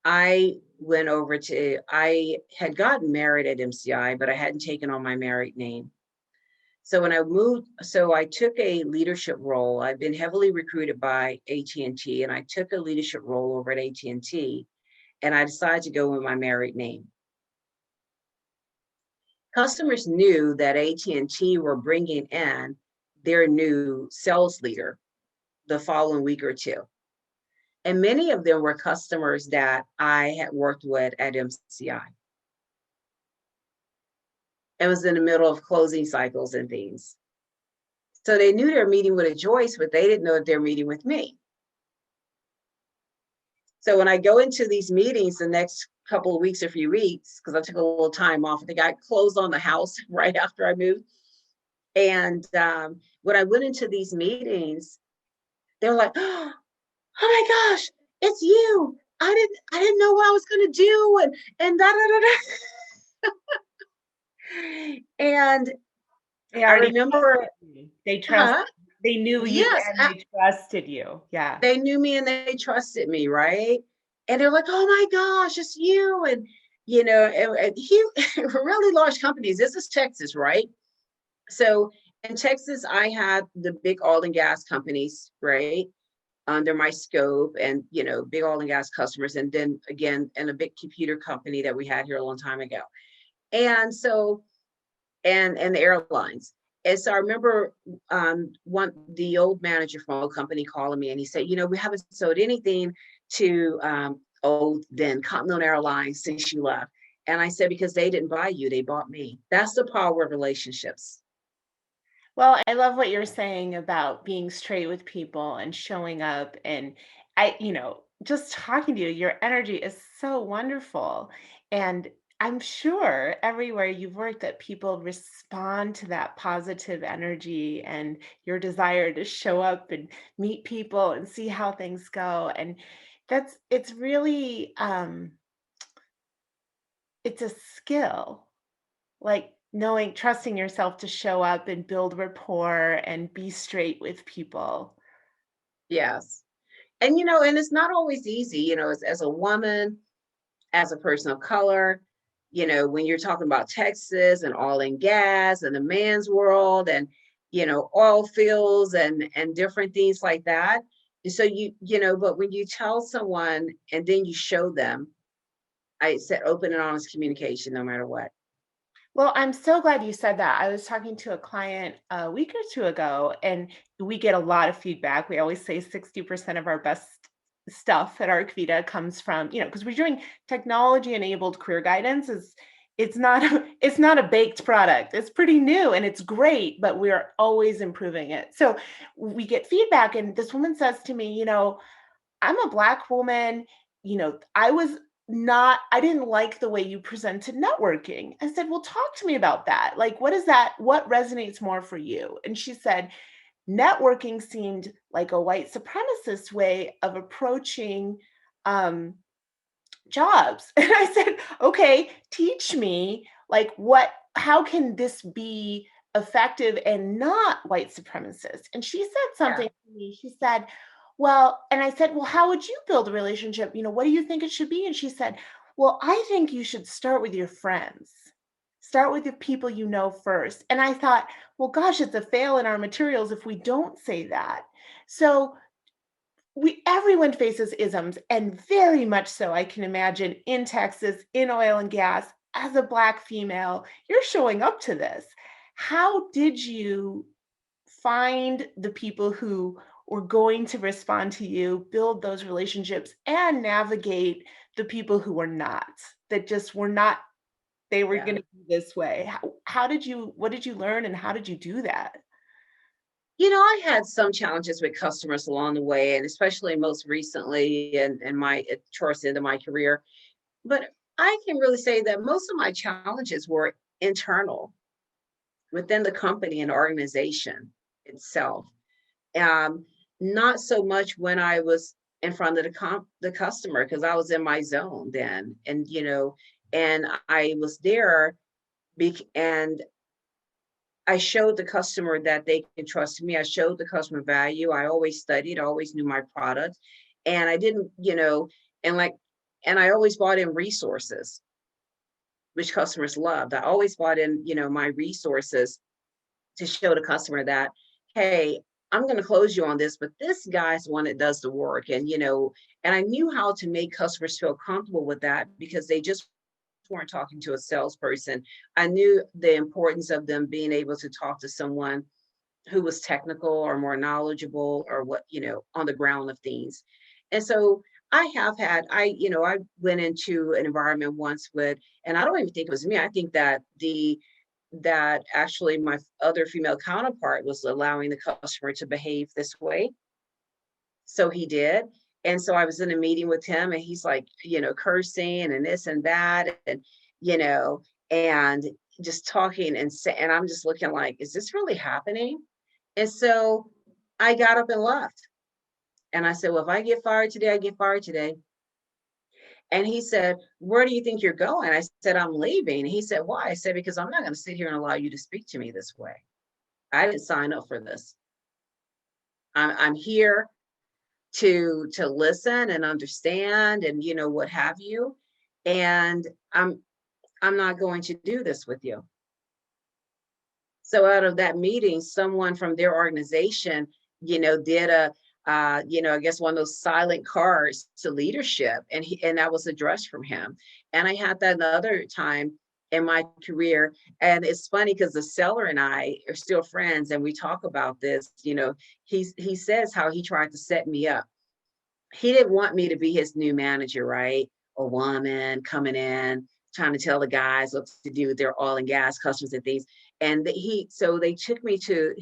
S2: I had gotten married at MCI, but I hadn't taken on my married name. So when I moved, so I took a leadership role. I've been heavily recruited by AT&T, and I took a leadership role over at AT&T, and I decided to go with my married name. Customers knew that AT&T were bringing in their new sales leader the following week or two. And many of them were customers that I had worked with at MCI. It was in the middle of closing cycles and things. So they knew they were meeting with a Joyce, but they didn't know that they're meeting with me. So when I go into these meetings the next couple of weeks or few weeks, because I took a little time off, I think I closed on the house right after I moved. And when I went into these meetings, they were like, "Oh my gosh, it's you. I didn't know what I was gonna do, and da da da da." And
S1: They
S2: I
S1: already
S2: remember,
S1: trusted you. They trust
S2: huh?
S1: they knew you
S2: Yes,
S1: and they trusted you. Yeah.
S2: they knew me and they trusted me, right? And they're like, "Oh my gosh, it's you!" And really large companies. This is Texas, right? So in Texas, I had the big oil and gas companies, right, under my scope, and big oil and gas customers, and then again, and a big computer company that we had here a long time ago. And so, and the airlines. And so I remember one the old manager from a company calling me, and he said, we haven't sold anything to then Continental Airlines since you left. And I said, because they didn't buy you, they bought me. That's the power of relationships.
S1: Well, I love what you're saying about being straight with people and showing up, and just talking to you, your energy is so wonderful. And I'm sure everywhere you've worked that people respond to that positive energy and your desire to show up and meet people and see how things go. And it's really it's a skill, like trusting yourself to show up and build rapport and be straight with people.
S2: Yes. And it's not always easy, as a woman, as a person of color. when you're talking about Texas and oil and gas and the man's world and, oil fields and different things like that. And so but when you tell someone and then you show them, I said open and honest communication no matter what.
S1: Well, I'm so glad you said that. I was talking to a client a week or two ago, and we get a lot of feedback. We always say 60% of our best stuff at ArcVida comes from, because we're doing technology enabled career guidance. It's not it's not a baked product. It's pretty new and it's great, but we're always improving it. So we get feedback, and this woman says to me, I'm a Black woman. I didn't like the way you presented networking. I said, well, talk to me about that. Like, what is that? What resonates more for you? And she said, networking seemed like a white supremacist way of approaching um, jobs. And I said, okay, teach me, like, how can this be effective and not white supremacist? And she said
S2: Yeah.
S1: something to me. She said, well, and I said, well, how would you build a relationship? What do you think it should be? And she said, well, I think you should start with your friends. Start with the people you know first. And I thought, well, gosh, it's a fail in our materials if we don't say that. So everyone faces isms, and very much so, I can imagine, in Texas, in oil and gas. As a Black female, you're showing up to this. How did you find the people who were going to respond to you, build those relationships, and navigate the people who were not, that just were not, they were
S2: Yeah.
S1: going to be this way? What did you learn, and how did you do that?
S2: I had some challenges with customers along the way, and especially most recently in my towards the end of my career. But I can really say that most of my challenges were internal within the company and organization itself. Um, Not so much when I was in front of the customer because I was in my zone then, and I was there, and I showed the customer that they can trust me. I showed the customer value. I always studied, I always knew my product. And I didn't, and like, and I always bought in resources, which customers loved. I always bought in, my resources to show the customer that, hey, I'm going to close you on this, but this guy's the one that does the work. And I knew how to make customers feel comfortable with that because they just weren't talking to a salesperson. I knew the importance of them being able to talk to someone who was technical or more knowledgeable or on the ground of things. And so I went into an environment once and I don't even think it was me. I think that actually my other female counterpart was allowing the customer to behave this way. So he did. And so I was in a meeting with him and he's like, cursing and this and that you know, and just talking and I'm just looking like, is this really happening? And so I got up and left. And I said, well, if I get fired today, I get fired today. And he said, where do you think you're going? I said, I'm leaving. And he said, why? I said, because I'm not going to sit here and allow you to speak to me this way. I didn't sign up for this. I'm here to listen and understand and what have you. And I'm not going to do this with you. So out of that meeting, someone from their organization, did I guess one of those silent cards to leadership, and that was addressed from him. And I had that another time in my career, and it's funny because the seller and I are still friends, and we talk about this. He says how he tried to set me up. He didn't want me to be his new manager, right? A woman coming in, trying to tell the guys what to do with their oil and gas customers and things. So they took me to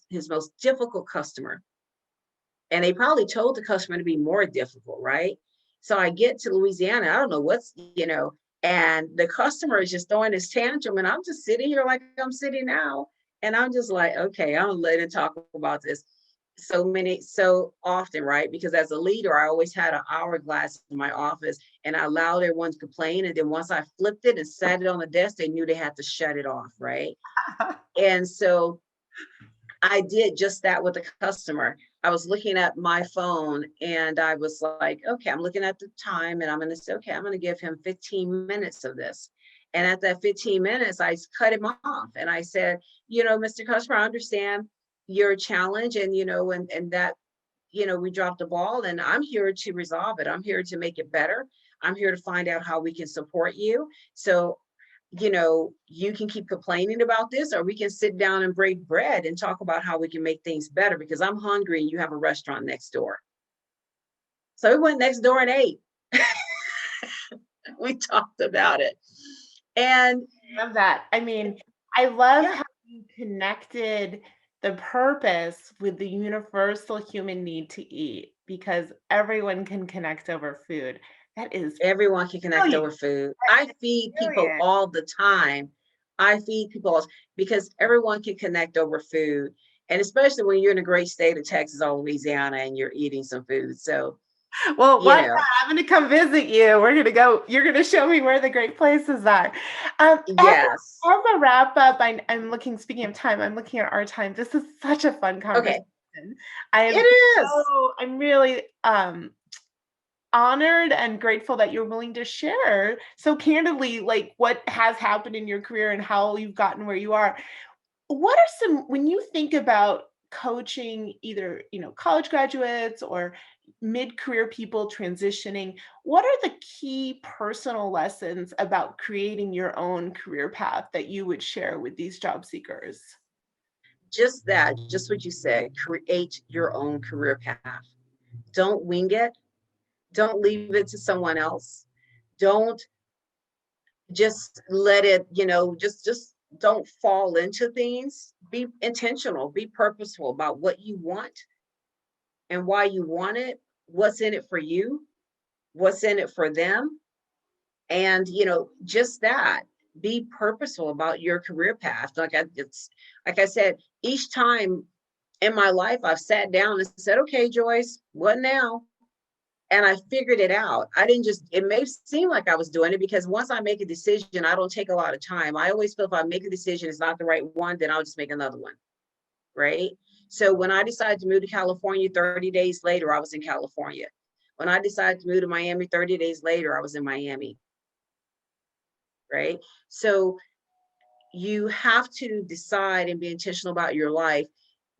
S2: his most difficult customer. And they probably told the customer to be more difficult, right? So I get to Louisiana, I don't know and the customer is just throwing this tantrum, and I'm just sitting here like I'm sitting now. And I'm just like, okay, I'm gonna let it talk about this so often, right? Because as a leader, I always had an hourglass in my office and I allowed everyone to complain. And then once I flipped it and sat it on the desk, they knew they had to shut it off, right? And so I did just that with the customer. I was looking at my phone and I was like, okay, I'm looking at the time and I'm going to say, okay, I'm going to give him 15 minutes of this. And at that 15 minutes, I cut him off and I said, Mr. Customer, I understand your challenge and, and that, we dropped the ball and I'm here to resolve it. I'm here to make it better. I'm here to find out how we can support you. So, you can keep complaining about this, or we can sit down and break bread and talk about how we can make things better because I'm hungry and you have a restaurant next door. So we went next door and ate. We talked about it. And
S1: Love that. I mean, I love
S2: yeah,
S1: how you connected the purpose with the universal human need to eat because everyone can connect over food. That is
S2: everyone can connect
S1: brilliant.
S2: over food. I feed people
S1: Brilliant.
S2: all the time. I feed people because everyone can connect over food. And especially when you're in a great state of Texas or Louisiana and you're eating some food. So,
S1: Well,
S2: you
S1: one day
S2: know,
S1: I'm gonna come visit you. We're gonna go. You're gonna show me where the great places are.
S2: yes.
S1: As a wrap up, I'm looking. Speaking of time, I'm looking at our time. This is such a fun conversation.
S2: Okay.
S1: I am
S2: It is.
S1: I'm really honored and grateful that you're willing to share so candidly, like what has happened in your career and how you've gotten where you are. What are some when you think about coaching either, college graduates or mid-career people transitioning, what are the key personal lessons about creating your own career path that you would share with these job seekers?
S2: Just that, just what you said, create your own career path. Don't wing it. Don't leave it to someone else. Don't just let it, just don't fall into things. Be intentional, be purposeful about what you want and why you want it, what's in it for you, what's in it for them. And just that, be purposeful about your career path. Like I said, each time in my life I've sat down and said, okay, Joyce, what now? And I figured it out. I didn't just, it may seem like I was doing it because once I make a decision, I don't take a lot of time. I always feel if I make a decision, it's not the right one, then I'll just make another one. Right. So when I decided to move to California, 30 days later, I was in California. When I decided to move to Miami, 30 days later, I was in Miami. Right. So you have to decide and be intentional about your life.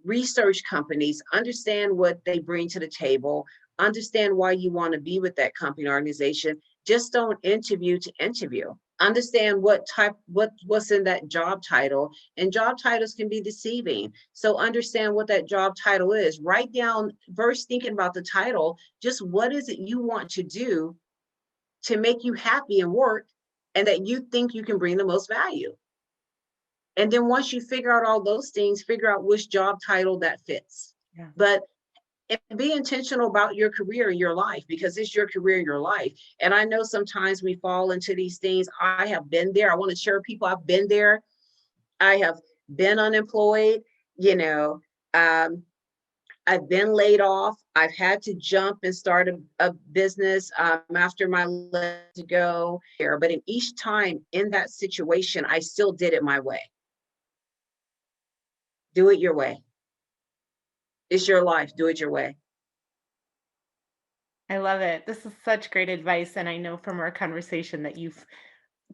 S2: Research companies, understand what they bring to the table, understand why you want to be with that company or organization. Just don't interview to interview. Understand what's in that job title, and job titles can be deceiving. So understand what that job title is. Write down, first thinking about the title, just what is it you want to do to make you happy and work, and that you think you can bring the most value. And then once you figure out all those things, figure out which job title that fits.
S1: Yeah.
S2: But and be intentional about your career and your life because it's your career and your life. And I know sometimes we fall into these things. I have been there. I want to share people. I've been there. I have been unemployed. You know, um, I've been laid off. I've had to jump and start a business after my let to go here. But in each time in that situation, I still did it my way. Do it your way. It's your life. Do it your way.
S1: I love it. This is such great advice, and I know from our conversation that you've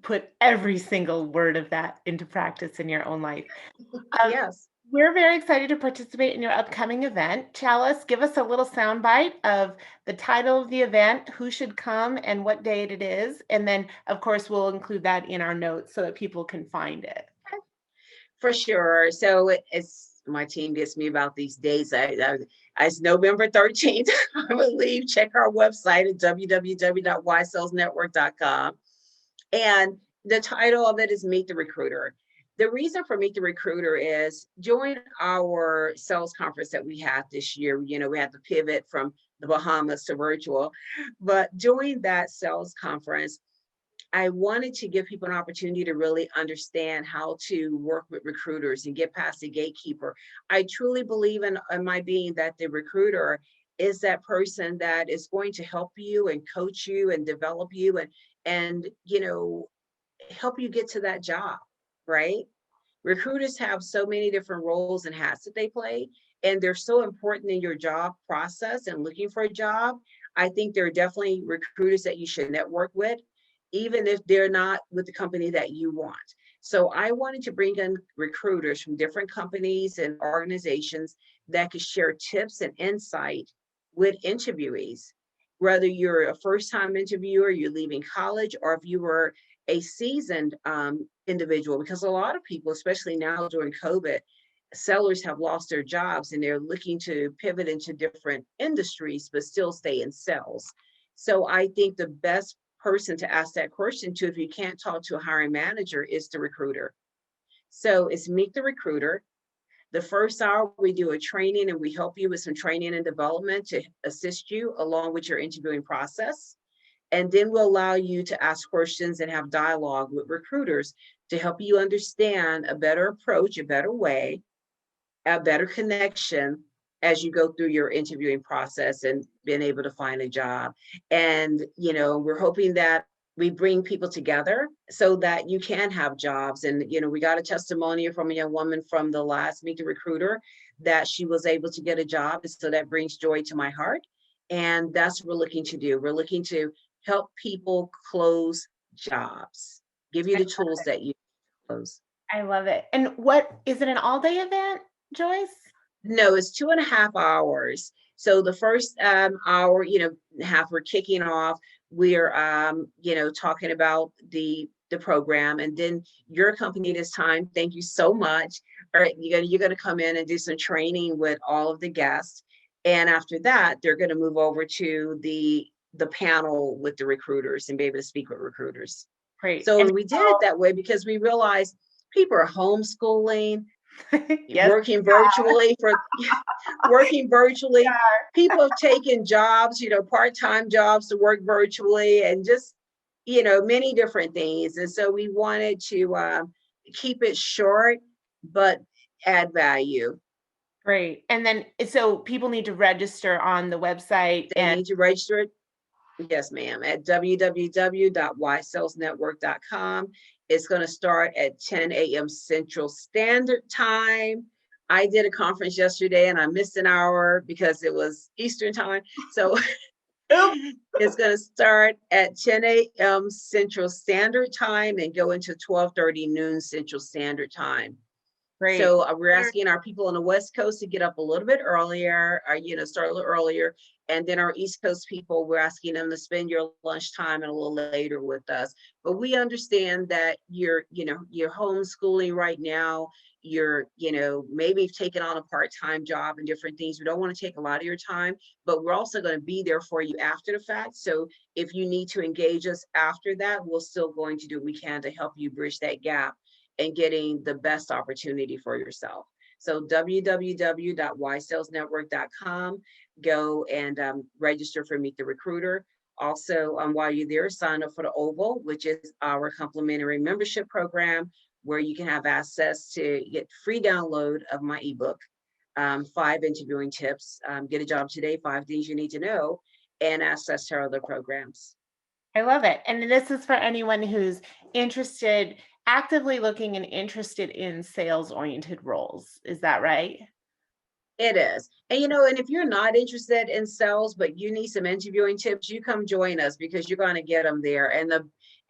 S1: put every single word of that into practice in your own life. Um,
S2: Yes.
S1: we're very excited to participate in your upcoming event. Chalice, give us a little soundbite of the title of the event, who should come, and what date it is. And then, of course, we'll include that in our notes so that people can find it.
S2: For sure. So it's my team gets me about these days. It's November 13th, I believe. Check our website at www.ysalesnetwork.com. And the title of it is Meet the Recruiter. The reason for Meet the Recruiter is during our sales conference that we had this year, we had to pivot from the Bahamas to virtual. But during that sales conference, I wanted to give people an opportunity to really understand how to work with recruiters and get past the gatekeeper. I truly believe in my being that the recruiter is that person that is going to help you and coach you and develop you and help you get to that job, right? Recruiters have so many different roles and hats that they play, and they're so important in your job process and looking for a job. I think there are definitely recruiters that you should network with. even if they're not with the company that you want. So I wanted to bring in recruiters from different companies and organizations that could share tips and insight with interviewees, whether you're a first-time interviewer, you're leaving college, or if you were a seasoned individual, because a lot of people, especially now during COVID, sellers have lost their jobs and they're looking to pivot into different industries, but still stay in sales. So I think the best person to ask that question to, if you can't talk to a hiring manager, is the recruiter. So it's Meet the Recruiter. The first hour, we do a training and we help you with some training and development to assist you along with your interviewing process. And then we'll allow you to ask questions and have dialogue with recruiters to help you understand a better approach, a better way, a better connection as you go through your interviewing process and being able to find a job. And, we're hoping that we bring people together so that you can have jobs. And, we got a testimonial from a young woman from the last Meet the Recruiter that she was able to get a job. And so that brings joy to my heart. And that's what we're looking to do. We're looking to help people close jobs, give you
S1: I
S2: the
S1: love
S2: tools
S1: it.
S2: that you close.
S1: I love it. And what is it, an all-day event, Joyce?
S2: No, it's 2.5 hours. So the first hour, half, we're kicking off. We're talking about the program, and then your company this time. Thank you so much. All right, you're gonna come in and do some training with all of the guests, and after that, they're gonna move over to the panel with the recruiters and be able to speak with recruiters.
S1: Great.
S2: So
S1: And
S2: we did it that way because we realized people are homeschooling,
S1: yes,
S2: working virtually for working virtually. People have taken jobs, part-time jobs to work virtually, and just, many different things. And so we wanted to keep it short, but add value.
S1: great. And then, so people need to register on the website
S2: They
S1: and
S2: need to register it. Yes, ma'am, at www.ysalesnetwork.com. It's going to start at 10 a.m. Central Standard Time. I did a conference yesterday and I missed an hour because it was Eastern time. So
S1: oops,
S2: it's going to start at 10 a.m. Central Standard Time and go into 12:30 noon Central Standard Time.
S1: great.
S2: So we're asking our people on the West Coast to get up a little bit earlier, or, start a little earlier. And then our East Coast people, we're asking them to spend your lunchtime and a little later with us. But we understand that you're homeschooling right now. You're, maybe taking on a part-time job and different things. We don't want to take a lot of your time, but we're also going to be there for you after the fact. So if you need to engage us after that, we're still going to do what we can to help you bridge that gap and getting the best opportunity for yourself. So www.ysalesnetwork.com, go and register for Meet the Recruiter. Also, while you're there, sign up for the Oval, which is our complimentary membership program, where you can have access to get free download of my ebook, 5 interviewing tips, get a job today, 5 things you need to know, and access to our other programs.
S1: I love it. And this is for anyone who's interested, actively looking and interested in sales-oriented roles. Is that right?
S2: It is. And and if you're not interested in sales, but you need some interviewing tips, you come join us because you're going to get them there. And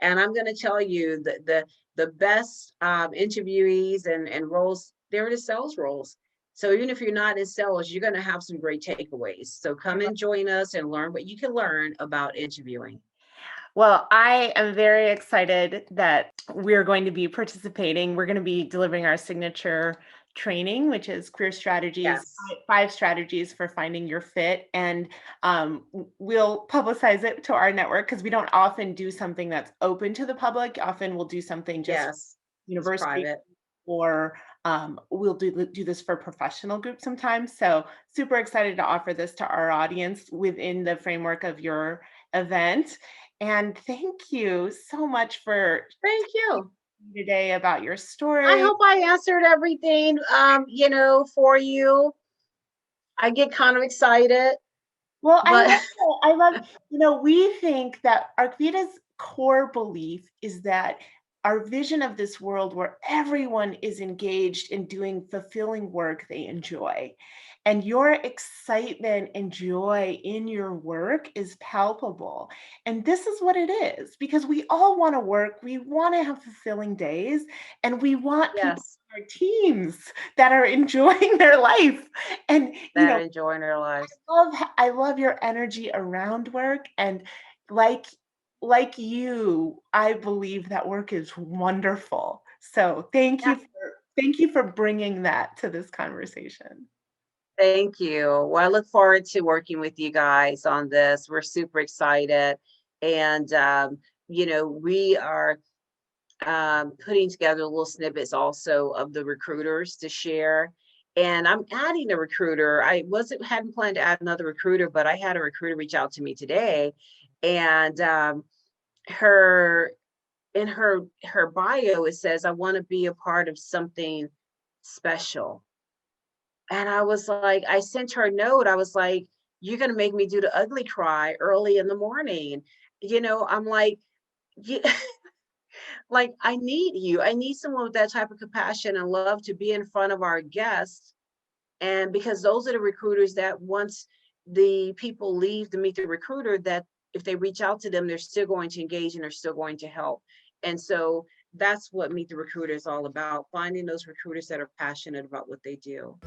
S2: I'm going to tell you that the best interviewees and roles, they're the sales roles. So even if you're not in sales, you're going to have some great takeaways. So
S1: I
S2: come
S1: love
S2: and join us and learn what you can learn about interviewing.
S1: Well, I am very excited that we're going to be participating. We're going to be delivering our signature training, which is career strategies,
S2: Yes.
S1: 5 strategies for finding your fit. And we'll publicize it to our network because we don't often do something that's open to the public. Often we'll do something just
S2: Yes. It's
S1: university,
S2: private.
S1: or we'll do this for professional groups sometimes. So super excited to offer this to our audience within the framework of your event. And thank you so much for
S2: Thank you.
S1: today about your
S2: I
S1: story.
S2: hope I answered everything, for you. I get kind of excited,
S1: Well, I
S2: but
S1: love it. I love, we think that ArcVida's core belief is that our vision of this world where everyone is engaged in doing fulfilling work they enjoy. and your excitement and joy in your work is palpable. And this is what it is, because we all want to work, we want to have fulfilling days, and we want people
S2: Yes,
S1: on our teams that are enjoying their life. And
S2: that enjoying their lives.
S1: I love your energy around work, and like like you, I believe that work is wonderful. So,
S2: Yeah.
S1: thank you for bringing that to this conversation.
S2: Thank you. Well, I look forward to working with you guys on this. We're super excited. And, we are putting together little snippets also of the recruiters to share. And I'm adding a recruiter. I wasn't hadn't planned to add another recruiter, but I had a recruiter reach out to me today, and her in her bio it says, "I want to be a part of something special." And I was like, I sent her a note. I was like, "You're gonna make me do the ugly cry early in the morning." I'm like, "You like, I need you. I need someone with that type of compassion and love to be in front of our guests." And because those are the recruiters that once the people leave to meet the recruiter, that if they reach out to them, they're still going to engage and they're still going to help. And so that's what Meet the Recruiter is all about, finding those recruiters that are passionate about what they do.